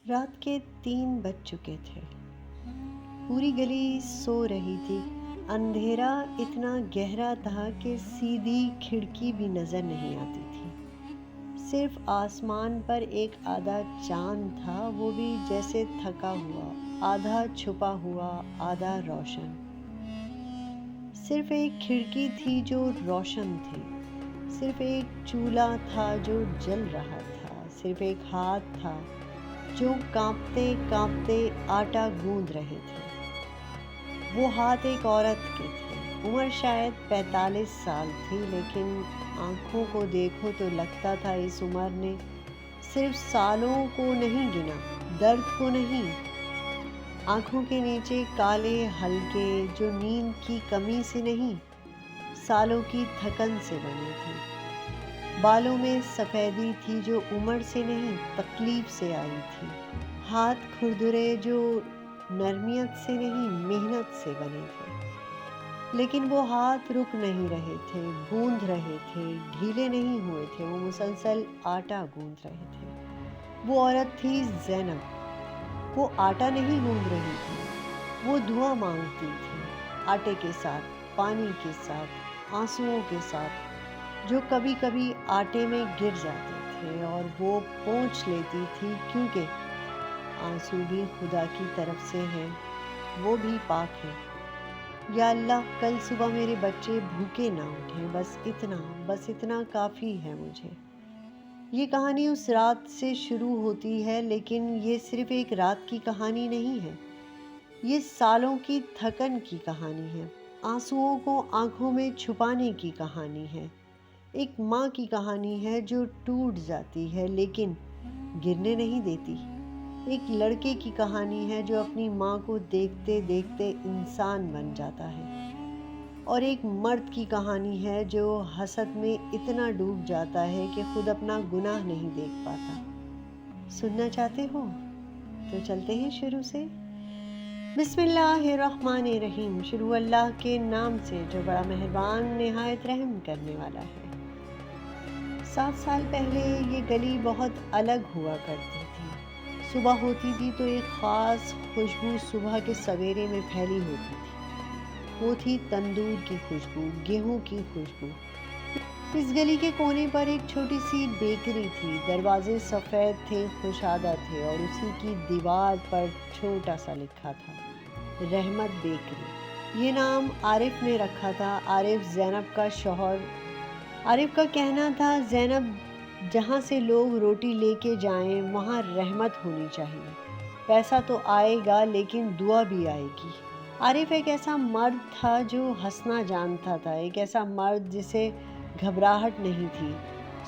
رات کے 3 بج چکے تھے۔ پوری گلی سو رہی تھی۔ اندھیرا اتنا گہرا تھا کہ سیدھی کھڑکی بھی نظر نہیں آتی تھی۔ صرف آسمان پر ایک آدھا چاند تھا، وہ بھی جیسے تھکا ہوا، آدھا چھپا ہوا، آدھا روشن۔ صرف ایک کھڑکی تھی جو روشن تھی، صرف ایک چولہا تھا جو جل رہا تھا، صرف ایک ہاتھ تھا جو کانپتے کانپتے آٹا گوندھ رہے تھے۔ وہ ہاتھ ایک عورت کے تھے، عمر شاید 45 سال تھی، لیکن آنکھوں کو دیکھو تو لگتا تھا اس عمر نے صرف سالوں کو نہیں گنا، درد کو نہیں۔ آنکھوں کے نیچے کالے حلقے جو نیند کی کمی سے نہیں، سالوں کی تھکن سے بنے تھے۔ بالوں میں سفیدی تھی جو عمر سے نہیں، تکلیف سے آئی تھی۔ ہاتھ کھردرے جو نرمیت سے نہیں، محنت سے بنے تھے۔ لیکن وہ ہاتھ رک نہیں رہے تھے، گوندھ رہے تھے، ڈھیلے نہیں ہوئے تھے، وہ مسلسل آٹا گوندھ رہے تھے۔ وہ عورت تھی زینب۔ وہ آٹا نہیں گوندھ رہی تھی، وہ دعا مانگتی تھی، آٹے کے ساتھ، پانی کے ساتھ، آنسوؤں کے ساتھ، جو کبھی کبھی آٹے میں گر جاتے تھے، اور وہ پونچھ لیتی تھی، کیونکہ آنسو بھی خدا کی طرف سے ہیں، وہ بھی پاک ہیں۔ یا اللہ، کل صبح میرے بچے بھوکے نہ اٹھیں، بس اتنا کافی ہے مجھے۔ یہ کہانی اس رات سے شروع ہوتی ہے، لیکن یہ صرف ایک رات کی کہانی نہیں ہے، یہ سالوں کی تھکن کی کہانی ہے، آنسوؤں کو آنکھوں میں چھپانے کی کہانی ہے، ایک ماں کی کہانی ہے جو ٹوٹ جاتی ہے لیکن گرنے نہیں دیتی، ایک لڑکے کی کہانی ہے جو اپنی ماں کو دیکھتے دیکھتے انسان بن جاتا ہے، اور ایک مرد کی کہانی ہے جو حسد میں اتنا ڈوب جاتا ہے کہ خود اپنا گناہ نہیں دیکھ پاتا۔ سننا چاہتے ہو؟ تو چلتے ہیں شروع سے۔ بسم اللہ الرحمن الرحیم، شروع اللہ کے نام سے جو بڑا مہربان نہایت رحم کرنے والا ہے۔ 7 سال پہلے یہ گلی بہت الگ ہوا کرتی تھی۔ صبح ہوتی تھی تو ایک خاص خوشبو صبح کے سویرے میں پھیلی ہوتی تھی، وہ تھی تندور کی خوشبو، گیہوں کی خوشبو۔ اس گلی کے کونے پر ایک چھوٹی سی بیکری تھی، دروازے سفید تھے، خوشادہ تھے، اور اسی کی دیوار پر چھوٹا سا لکھا تھا، رحمت بیکری۔ یہ نام عارف نے رکھا تھا، عارف زینب کا شوہر۔ عارف کا کہنا تھا، زینب، جہاں سے لوگ روٹی لے کے جائیں وہاں رحمت ہونی چاہیے۔ پیسہ تو آئے گا لیکن دعا بھی آئے گی۔ عارف ایک ایسا مرد تھا جو ہنسنا جانتا تھا، ایک ایسا مرد جسے گھبراہٹ نہیں تھی۔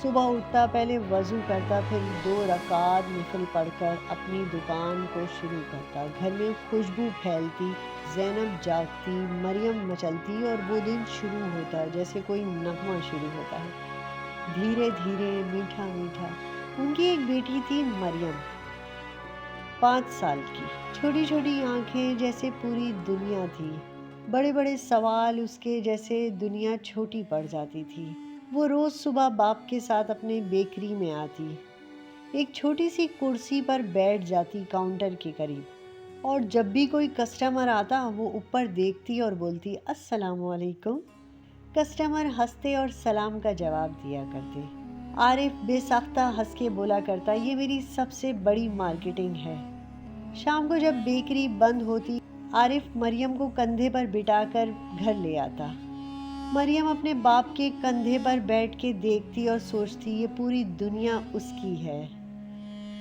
صبح اٹھتا، پہلے وضو کرتا، پھر 2 رکعت نفل پڑھ کر اپنی دکان کو شروع کرتا۔ گھر میں خوشبو پھیلتی، زینب جاگتی، مریم مچلتی، اور وہ دن شروع ہوتا جیسے کوئی نغمہ شروع ہوتا ہے، دھیرے دھیرے، میٹھا میٹھا۔ ان کی ایک بیٹی تھی مریم، 5 سال کی، چھوٹی چھوٹی آنکھیں جیسے پوری دنیا تھی، بڑے بڑے سوال اس کے جیسے دنیا چھوٹی پڑ جاتی تھی۔ وہ روز صبح باپ کے ساتھ اپنے بیکری میں آتی، ایک چھوٹی سی کرسی پر بیٹھ جاتی کاؤنٹر کے قریب، اور جب بھی کوئی کسٹمر آتا وہ اوپر دیکھتی اور بولتی، السلام علیکم۔ کسٹمر ہنستے اور سلام کا جواب دیا کرتے۔ عارف بے ساختہ ہنس کے بولا کرتا، یہ میری سب سے بڑی مارکیٹنگ ہے۔ شام کو جب بیکری بند ہوتی، عارف مریم کو کندھے پر بٹھا کر گھر لے آتا۔ مریم اپنے باپ کے کندھے پر بیٹھ کے دیکھتی اور سوچتی، یہ پوری دنیا اس کی ہے۔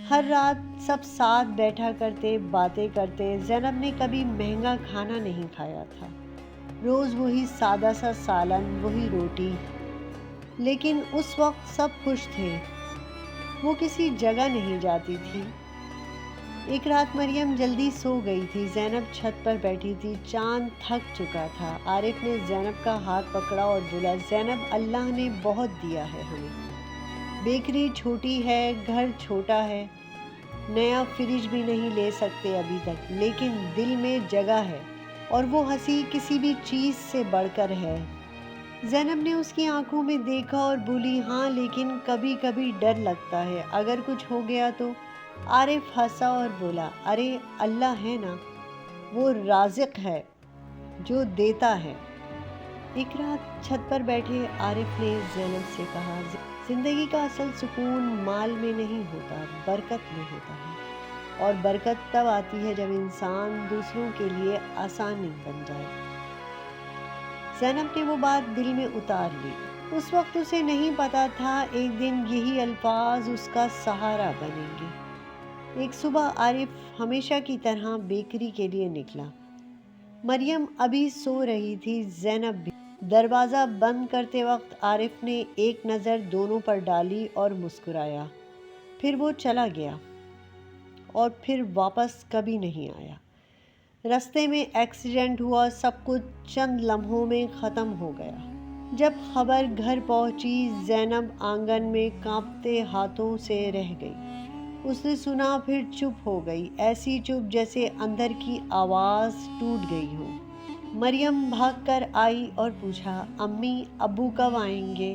ہر رات سب ساتھ بیٹھا کرتے، باتیں کرتے۔ زینب نے کبھی مہنگا کھانا نہیں کھایا تھا، روز وہی سادہ سا سالن، وہی روٹی، لیکن اس وقت سب خوش تھے، وہ کسی جگہ نہیں جاتی تھی۔ ایک رات مریم جلدی سو گئی تھی، زینب چھت پر بیٹھی تھی، چاند تھک چکا تھا۔ عارف نے زینب کا ہاتھ پکڑا اور بولا، زینب، اللہ نے بہت دیا ہے ہمیں، بیکری چھوٹی ہے، گھر چھوٹا ہے، نیا فریج بھی نہیں لے سکتے ابھی تک، لیکن دل میں جگہ ہے، اور وہ ہنسی کسی بھی چیز سے بڑھ کر ہے۔ زینب نے اس کی آنکھوں میں دیکھا اور بولی، ہاں، لیکن کبھی کبھی ڈر لگتا ہے، اگر کچھ ہو گیا تو۔ عارف ہنسا اور بولا، ارے اللہ ہے نا، وہ رازق ہے جو دیتا ہے۔ ایک رات چھت پر بیٹھے عارف نے زینب سے کہا، زندگی کا اصل سکون مال میں نہیں ہوتا، برکت میں ہوتا ہے، اور برکت تب آتی ہے جب انسان دوسروں کے لیے آسانی بن جائے۔ زینب نے وہ بات دل میں اتار لی۔ اس وقت اسے نہیں پتا تھا ایک دن یہی الفاظ اس کا سہارا بنیں گے۔ ایک صبح عارف ہمیشہ کی طرح بیکری کے لیے نکلا۔ مریم ابھی سو رہی تھی، زینب بھی۔ دروازہ بند کرتے وقت عارف نے ایک نظر دونوں پر ڈالی اور مسکرایا، پھر وہ چلا گیا اور پھر واپس کبھی نہیں آیا۔ رستے میں ایکسیڈنٹ ہوا، سب کچھ چند لمحوں میں ختم ہو گیا۔ جب خبر گھر پہنچی، زینب آنگن میں کانپتے ہاتھوں سے رہ گئی۔ اس نے سنا پھر چپ ہو گئی، ایسی چپ جیسے اندر کی آواز ٹوٹ گئی ہو۔ مریم بھاگ کر آئی اور پوچھا، امی ابو کب آئیں گے؟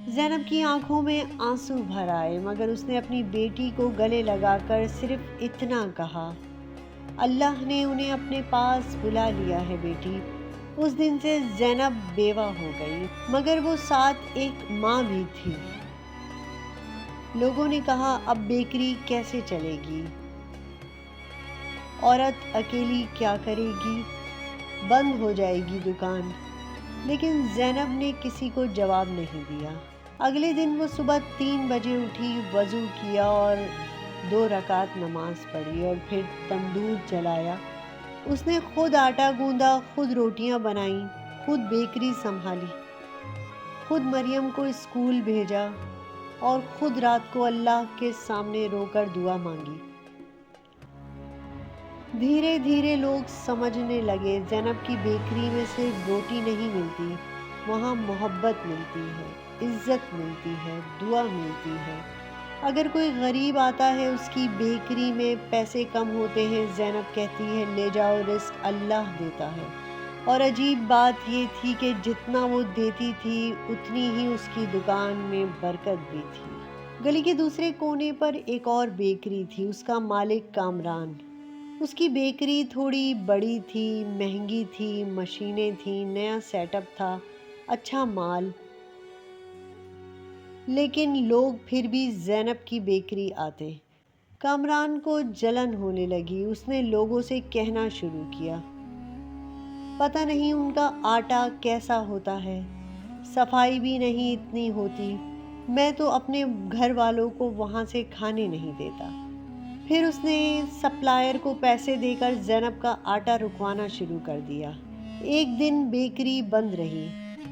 زینب کی آنکھوں میں آنسو بھر آئے، مگر اس نے اپنی بیٹی کو گلے لگا کر صرف اتنا کہا، اللہ نے انہیں اپنے پاس بلا لیا ہے بیٹی۔ اس دن سے زینب بیوہ ہو گئی، مگر وہ ساتھ ایک ماں بھی تھی۔ لوگوں نے کہا، اب بیکری کیسے چلے گی؟ عورت اکیلی کیا کرے گی؟ بند ہو جائے گی دکان۔ لیکن زینب نے کسی کو جواب نہیں دیا۔ اگلے دن وہ صبح 3 بجے اٹھی، وضو کیا اور 2 رکعت نماز پڑھی اور پھر تندور جلایا۔ اس نے خود آٹا گوندا، خود روٹیاں بنائیں، خود بیکری سنبھالی، خود مریم کو اسکول بھیجا اور خود رات کو اللہ کے سامنے رو کر دعا مانگی۔ دھیرے دھیرے لوگ سمجھنے لگے، زینب کی بیکری میں صرف روٹی نہیں ملتی، وہاں محبت ملتی ہے، عزت ملتی ہے، دعا ملتی ہے۔ اگر کوئی غریب آتا ہے، اس کی بیکری میں پیسے کم ہوتے ہیں، زینب کہتی ہے، لے جاؤ، رزق اللہ دیتا ہے۔ اور عجیب بات یہ تھی کہ جتنا وہ دیتی تھی، اتنی ہی اس کی دکان میں برکت بھی تھی۔ گلی کے دوسرے کونے پر ایک اور بیکری تھی، اس کا مالک کامران۔ اس کی بیکری تھوڑی بڑی تھی، مہنگی تھی، مشینیں تھیں، نیا سیٹ اپ تھا، اچھا مال۔ لیکن لوگ پھر بھی زینب کی بیکری آتے۔ کامران کو جلن ہونے لگی، اس نے لوگوں سے کہنا شروع کیا، پتہ نہیں ان کا آٹا کیسا ہوتا ہے، صفائی بھی نہیں اتنی ہوتی، میں تو اپنے گھر والوں کو وہاں سے کھانے نہیں دیتا۔ پھر اس نے سپلائر کو پیسے دے کر زینب کا آٹا رکوانا شروع کر دیا۔ ایک دن بیکری بند رہی۔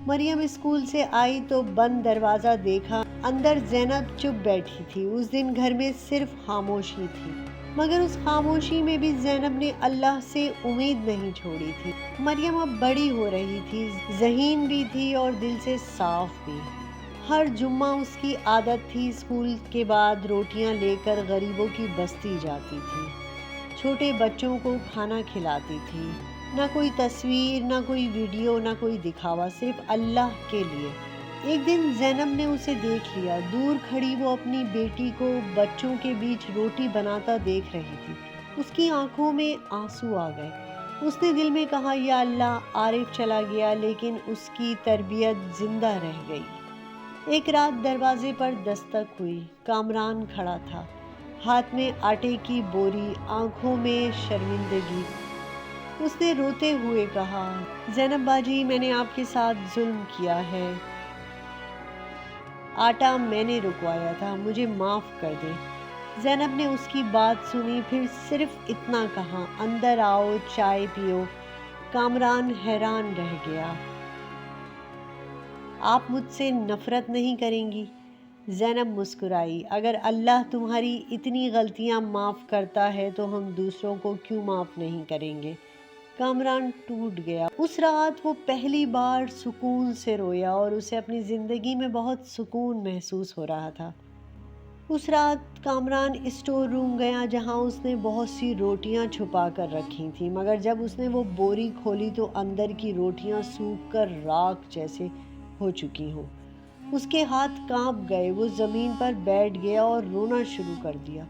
مریم اسکول سے آئی تو بند دروازہ دیکھا، اندر زینب چپ بیٹھی تھی۔ اس دن گھر میں صرف خاموشی تھی، مگر اس خاموشی میں بھی زینب نے اللہ سے امید نہیں چھوڑی تھی۔ مریم اب بڑی ہو رہی تھی، ذہین بھی تھی اور دل سے صاف بھی۔ ہر جمعہ اس کی عادت تھی، اسکول کے بعد روٹیاں لے کر غریبوں کی بستی جاتی تھی، چھوٹے بچوں کو کھانا کھلاتی تھی۔ نہ کوئی تصویر، نہ کوئی ویڈیو، نہ کوئی دکھاوا، صرف اللہ کے لیے۔ ایک دن زینب نے اسے دیکھ لیا، دور کھڑی وہ اپنی بیٹی کو بچوں کے بیچ روٹی بناتا دیکھ رہی تھی۔ اس کی آنکھوں میں آنسو آ گئے۔ اس نے دل میں کہا، یا اللہ، عارف چلا گیا لیکن اس کی تربیت زندہ رہ گئی۔ ایک رات دروازے پر دستک ہوئی، کامران کھڑا تھا، ہاتھ میں آٹے کی بوری، آنکھوں میں شرمندگی۔ اس نے روتے ہوئے کہا، زینب باجی، میں نے آپ کے ساتھ ظلم کیا ہے، آٹا میں نے رکوایا تھا، مجھے معاف کر دیں۔ زینب نے اس کی بات سنی، پھر صرف اتنا کہا، اندر آؤ، چائے پیو۔ کامران حیران رہ گیا، آپ مجھ سے نفرت نہیں کریں گی؟ زینب مسکرائی، اگر اللہ تمہاری اتنی غلطیاں معاف کرتا ہے تو ہم دوسروں کو کیوں معاف نہیں کریں گے؟ کامران ٹوٹ گیا۔ اس رات وہ پہلی بار سکون سے رویا اور اسے اپنی زندگی میں بہت سکون محسوس ہو رہا تھا۔ اس رات کامران اسٹور روم گیا جہاں اس نے بہت سی روٹیاں چھپا کر رکھی تھیں، مگر جب اس نے وہ بوری کھولی تو اندر کی روٹیاں سوکھ کر راکھ جیسے ہو چکی ہوں۔ اس کے ہاتھ کانپ گئے، وہ زمین پر بیٹھ گیا اور رونا شروع کر دیا۔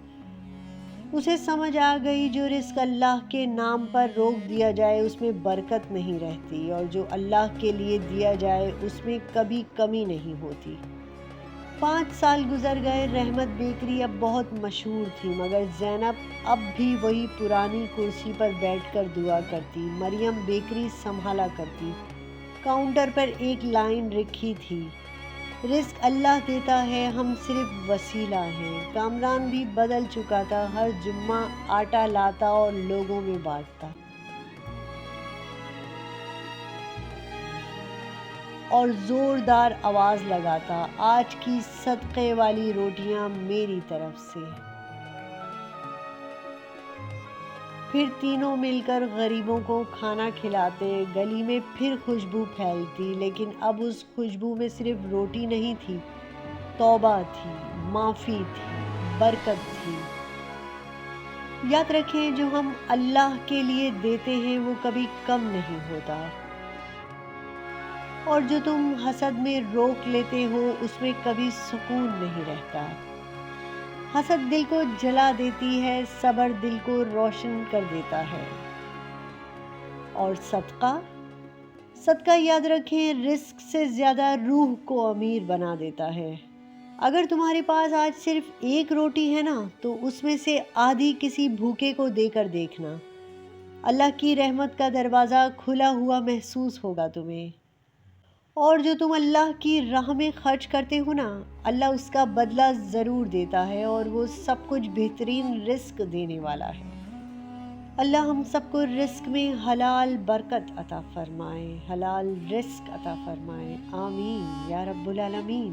اسے سمجھ آ گئی جو رزق اللہ کے نام پر روک دیا جائے اس میں برکت نہیں رہتی، اور جو اللہ کے لیے دیا جائے اس میں کبھی کمی نہیں ہوتی۔ 5 سال گزر گئے، رحمت بیکری اب بہت مشہور تھی، مگر زینب اب بھی وہی پرانی کرسی پر بیٹھ کر دعا کرتی، مریم بیکری سنبھالا کرتی، کاؤنٹر پر ایک لائن رکھی تھی: رزق اللہ دیتا ہے، ہم صرف وسیلہ ہیں۔ کامران بھی بدل چکا تھا، ہر جمعہ آٹا لاتا اور لوگوں میں بانٹتا، اور زوردار آواز لگاتا: آج کی صدقے والی روٹیاں میری طرف سے۔ پھر تینوں مل کر غریبوں کو کھانا کھلاتے، گلی میں پھر خوشبو پھیلتی، لیکن اب اس خوشبو میں صرف روٹی نہیں تھی، توبہ تھی، معافی تھی، برکت تھی۔ یاد رکھیں، جو ہم اللہ کے لیے دیتے ہیں وہ کبھی کم نہیں ہوتا، اور جو تم حسد میں روک لیتے ہو اس میں کبھی سکون نہیں رہتا۔ حسد دل کو جلا دیتی ہے، صبر دل کو روشن کر دیتا ہے، اور صدقہ یاد رکھیں، رزق سے زیادہ روح کو امیر بنا دیتا ہے۔ اگر تمہارے پاس آج صرف ایک روٹی ہے نا، تو اس میں سے آدھی کسی بھوکے کو دے کر دیکھنا، اللہ کی رحمت کا دروازہ کھلا ہوا محسوس ہوگا تمہیں۔ اور جو تم اللہ کی راہ میں خرچ کرتے ہو نا، اللہ اس کا بدلہ ضرور دیتا ہے، اور وہ سب کچھ بہترین رزق دینے والا ہے۔ اللہ ہم سب کو رزق میں حلال برکت عطا فرمائے، حلال رزق عطا فرمائے، آمین یا رب العالمین۔